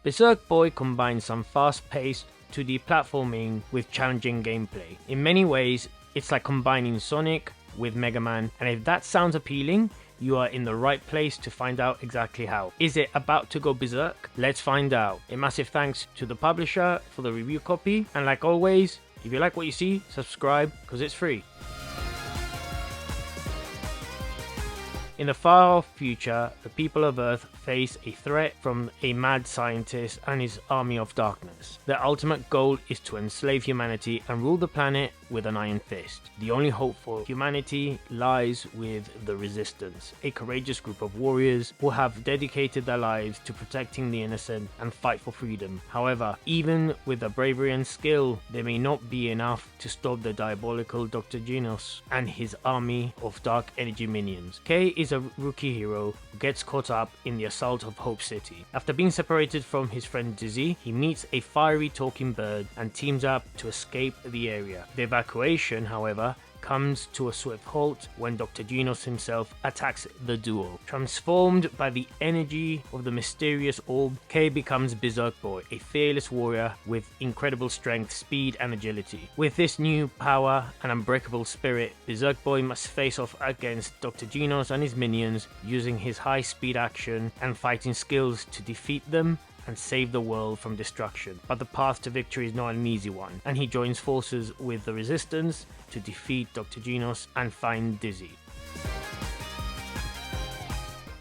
Berserk Boy combines some fast-paced 2D platforming with challenging gameplay. In many ways, it's like combining Sonic with Megaman, and if that sounds appealing, you are in the right place to find out exactly how. Is it about to go berserk? Let's find out. A massive thanks to the publisher for the review copy, and like always, if you like what you see, subscribe because it's free. In the far-off future, the people of Earth face a threat from a mad scientist and his army of darkness. Their ultimate goal is to enslave humanity and rule the planet with an iron fist. The only hope for humanity lies with the Resistance, a courageous group of warriors who have dedicated their lives to protecting the innocent and fight for freedom. However, even with their bravery and skill, they may not be enough to stop the diabolical Dr. Genos and his army of dark energy minions. K is a rookie hero who gets caught up in the assault of Hope City. After being separated from his friend Dizzy, he meets a fiery talking bird and teams up to escape the area. The evacuation, however, comes to a swift halt when Dr. Genos himself attacks the duo. Transformed by the energy of the mysterious orb, K becomes Berserk Boy, a fearless warrior with incredible strength, speed and agility. With this new power and unbreakable spirit, Berserk Boy must face off against Dr. Genos and his minions, using his high speed action and fighting skills to defeat them and save the world from destruction. But the path to victory is not an easy one, and he joins forces with the Resistance to defeat Dr. Genos and find Dizzy.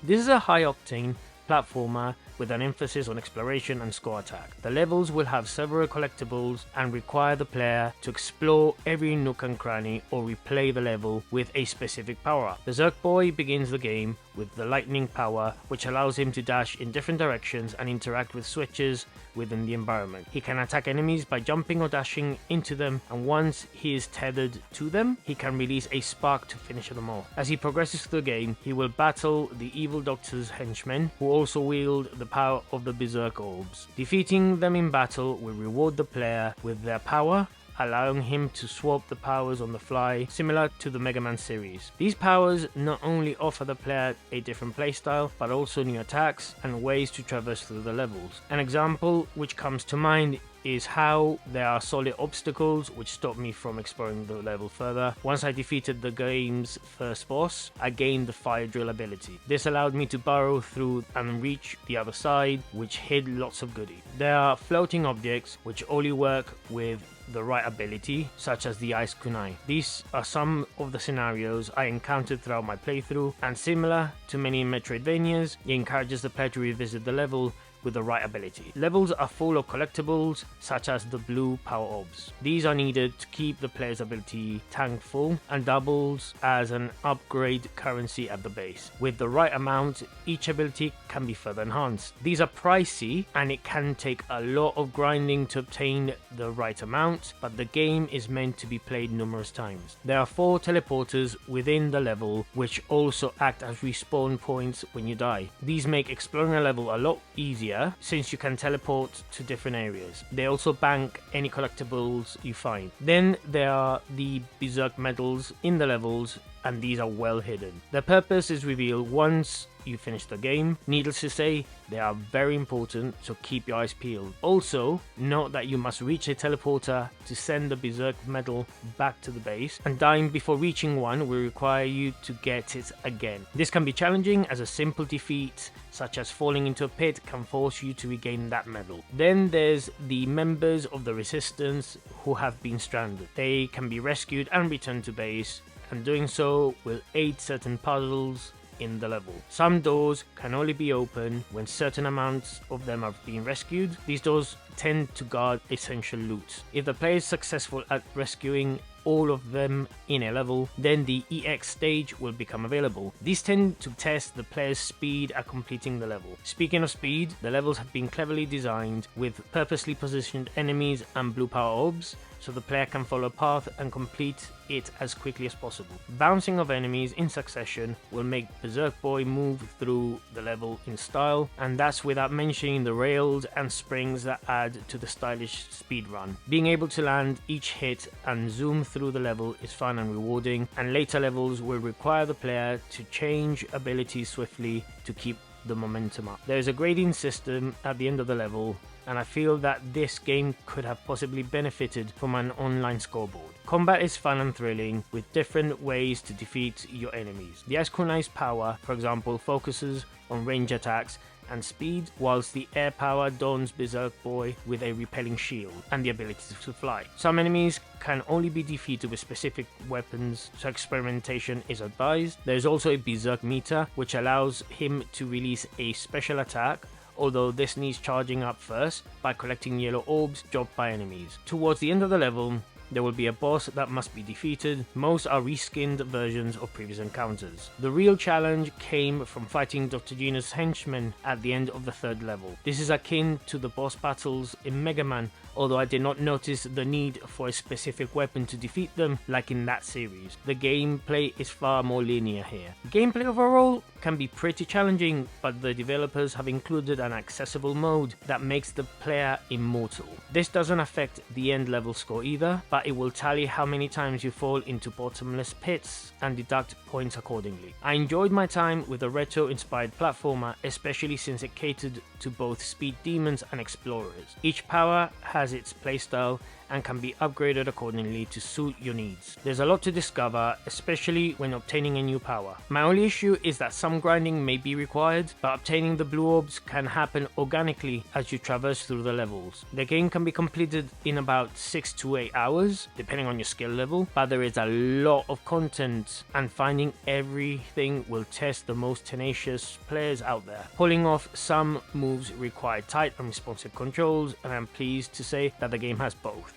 This is a high-octane platformer with an emphasis on exploration and score attack. The levels will have several collectibles and require the player to explore every nook and cranny or replay the level with a specific power-up. Berserk Boy begins the game with the lightning power, which allows him to dash in different directions and interact with switches within the environment. He can attack enemies by jumping or dashing into them, and once he is tethered to them, he can release a spark to finish them off. As he progresses through the game, he will battle the evil Doctor's henchmen, who also wield the power of the Berserk orbs. Defeating them in battle will reward the player with their power, allowing him to swap the powers on the fly, similar to the Megaman series. These powers not only offer the player a different playstyle, but also new attacks and ways to traverse through the levels. An example which comes to mind is how there are solid obstacles which stop me from exploring the level further. Once I defeated the game's first boss, I gained the fire drill ability. This allowed me to burrow through and reach the other side, which hid lots of goodies. There are floating objects which only work with the right ability, such as the Ice Kunai. These are some of the scenarios I encountered throughout my playthrough, and similar to many Metroidvanias, it encourages the player to revisit the level with the right ability. Levels are full of collectibles such as the blue power orbs. These are needed to keep the player's ability tank full and doubles as an upgrade currency at the base. With the right amount, each ability can be further enhanced. These are pricey and it can take a lot of grinding to obtain the right amount, but the game is meant to be played numerous times. There are 4 teleporters within the level which also act as respawn points when you die. These make exploring a level a lot easier since you can teleport to different areas. They also bank any collectibles you find. Then there are the Berserk medals in the levels, and these are well hidden. Their purpose is revealed once you finish the game. Needless to say, they are very important, so keep your eyes peeled. Also, note that you must reach a teleporter to send the Berserk medal back to the base, and dying before reaching one will require you to get it again. This can be challenging, as a simple defeat such as falling into a pit can force you to regain that medal. Then there's the members of the Resistance who have been stranded. They can be rescued and returned to base, and doing so will aid certain puzzles in the level. Some doors can only be opened when certain amounts of them are being rescued. These doors tend to guard essential loot. If the player is successful at rescuing all of them in a level, then the EX stage will become available. These tend to test the player's speed at completing the level. Speaking of speed, the levels have been cleverly designed with purposely positioned enemies and blue power orbs, so the player can follow a path and complete it as quickly as possible. Bouncing of enemies in succession will make Berserk Boy move through the level in style, and that's without mentioning the rails and springs that add to the stylish speed run. Being able to land each hit and zoom through the level is fun and rewarding, and later levels will require the player to change abilities swiftly to keep the momentum up. There is a grading system at the end of the level, and I feel that this game could have possibly benefited from an online scoreboard. Combat is fun and thrilling, with different ways to defeat your enemies. The Ice Kunai's power, for example, focuses on range attacks and speed, whilst the air power dons Berserk Boy with a repelling shield and the ability to fly. Some enemies can only be defeated with specific weapons, so experimentation is advised. There is also a Berserk meter, which allows him to release a special attack, although this needs charging up first by collecting yellow orbs dropped by enemies. Towards the end of the level, there will be a boss that must be defeated. Most are reskinned versions of previous encounters. The real challenge came from fighting Dr. Gina's henchmen at the end of the 3rd level. This is akin to the boss battles in Megaman, although I did not notice the need for a specific weapon to defeat them like in that series. The gameplay is far more linear here. Gameplay overall can be pretty challenging, but the developers have included an accessible mode that makes the player immortal. This doesn't affect the end level score either, but it will tally how many times you fall into bottomless pits and deduct points accordingly. I enjoyed my time with a retro-inspired platformer, especially since it catered to both speed demons and explorers. Each power has its playstyle and can be upgraded accordingly to suit your needs. There's a lot to discover, especially when obtaining a new power. My only issue is that some grinding may be required, but obtaining the blue orbs can happen organically as you traverse through the levels. The game can be completed in about 6 to 8 hours, depending on your skill level, but there is a lot of content, and finding everything will test the most tenacious players out there. Pulling off some moves require tight and responsive controls, and I'm pleased to say that the game has both.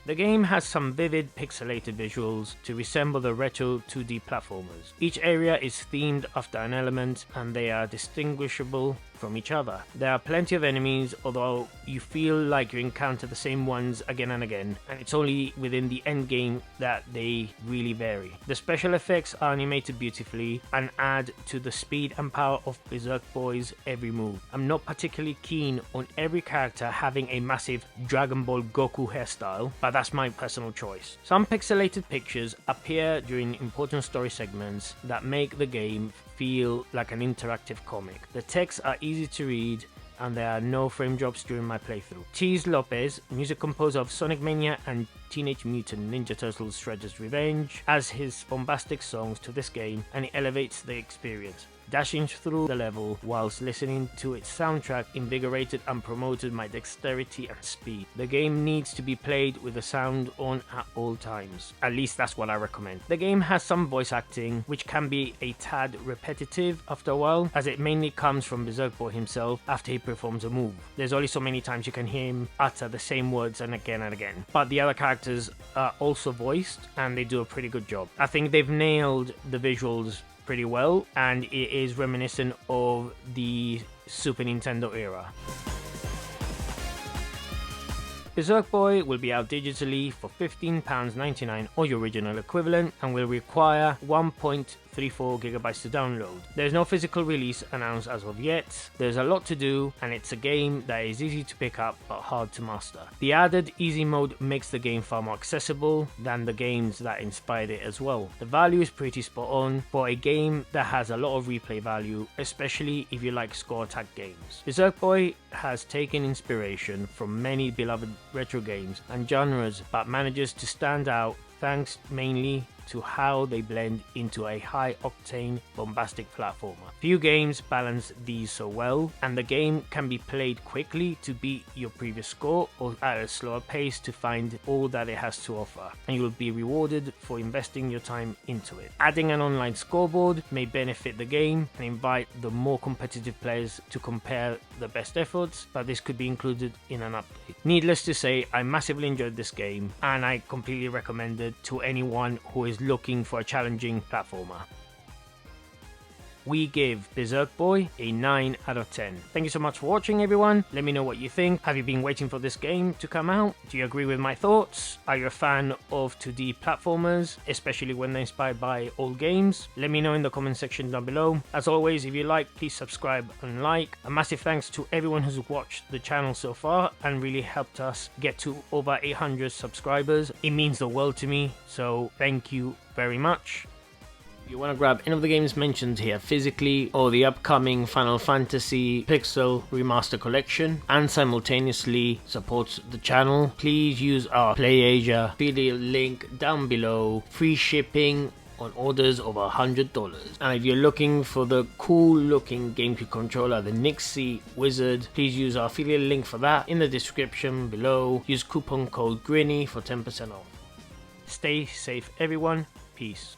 The game has some vivid pixelated visuals to resemble the retro 2D platformers. Each area is themed after an element and they are distinguishable from each other. There are plenty of enemies, although you feel like you encounter the same ones again and again, and it's only within the end game that they really vary. The special effects are animated beautifully and add to the speed and power of Berserk Boy's every move. I'm not particularly keen on every character having a massive Dragon Ball Goku hairstyle, but that's my personal choice. Some pixelated pictures appear during important story segments that make the game feel like an interactive comic. The texts are easy to read and there are no frame drops during my playthrough. Cheese Lopez, music composer of Sonic Mania and Teenage Mutant Ninja Turtles Shredder's Revenge, adds his bombastic songs to this game and it elevates the experience. Dashing through the level whilst listening to its soundtrack invigorated and promoted my dexterity and speed. The game needs to be played with the sound on at all times. At least that's what I recommend. The game has some voice acting, which can be a tad repetitive after a while, as it mainly comes from Berserk Boy himself after he performs a move. There's only so many times you can hear him utter the same words and again. But the other characters are also voiced and they do a pretty good job. I think they've nailed the visuals pretty well, and it is reminiscent of the Super Nintendo era. Berserk Boy will be out digitally for £15.99 or your original equivalent and will require 1.34GB to download. There's no physical release announced as of yet. There's a lot to do and it's a game that is easy to pick up but hard to master. The added easy mode makes the game far more accessible than the games that inspired it as well. The value is pretty spot on for a game that has a lot of replay value, especially if you like score attack games. Berserk Boy has taken inspiration from many beloved retro games and genres but manages to stand out thanks mainly to how they blend into a high-octane, bombastic platformer. Few games balance these so well, and the game can be played quickly to beat your previous score or at a slower pace to find all that it has to offer, and you will be rewarded for investing your time into it. Adding an online scoreboard may benefit the game and invite the more competitive players to compare the best efforts, but this could be included in an update. Needless to say, I massively enjoyed this game, and I completely recommend it to anyone who is looking for a challenging platformer. We give Berserk Boy a 9 out of 10. Thank you so much for watching, everyone. Let me know what you think. Have you been waiting for this game to come out? Do you agree with my thoughts? Are you a fan of 2D platformers, especially when they're inspired by old games? Let me know in the comment section down below. As always, if you like, please subscribe and like. A massive thanks to everyone who's watched the channel so far and really helped us get to over 800 subscribers. It means the world to me, so thank you very much. If you want to grab any of the games mentioned here physically, or the upcoming Final Fantasy Pixel Remaster Collection, and simultaneously support the channel, please use our PlayAsia affiliate link down below. Free shipping on orders over $100. And if you're looking for the cool looking GameCube controller, the Nixie Wizard, please use our affiliate link for that in the description below. Use coupon code GRINNY for 10% off. Stay safe everyone, peace.